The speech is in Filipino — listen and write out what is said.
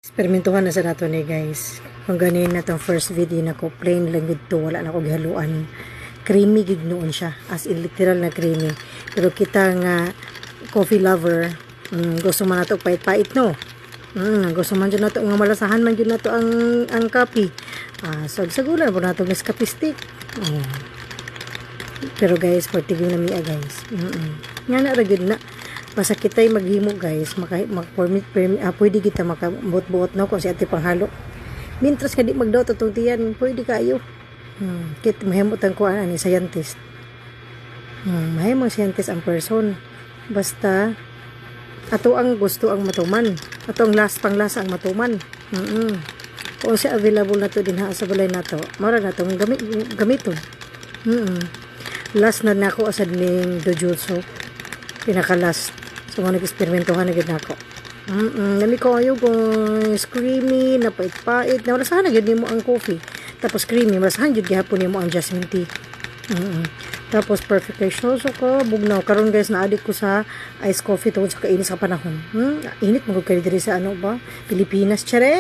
Experimentuhan na sa nato ni guys. Kung ganin na tong first video na ko, plain lang to, wala na ko gihaluan. Creamy gid noon siya, as in literal na creamy. Pero kita nga coffee lover, gusto man nato pait-pait no. Gusto man dyan nato nga malasahan man dyan nato ang coffee. So sagulan po nato Nescafe stick. Pero guys, particular na miya guys. Nga na ra gyud na. Basta kita'y maghimo guys, pwede kita makabuot-buot na kung si ate panghalo. Mintras ka di magdaot atong tiyan, pwede kayo. Kit mahimutan ko ani scientist. Mahimong scientist ang person. Basta ato ang gusto ang matuman. Ato ang panglasa ang matuman. Kung siya available na to din ha sa balay na to, mara na itong gamiton. Last na nako asad ning dojutsu. Pinaka-last. So, nag-experimentohan na gid nako. Nami ko ayo guys, creamy, napait-pait. Nawalasahan na gid nimo ang coffee. Tapos creamy, malasahan gid gihapon nimo ang jasmine tea. Tapos perfect kay so ko bugnaw karon guys na adik ko sa iced coffee tungod sa kainis sa panahon. Init mo kay diri sa ano ba? Pilipinas, chare.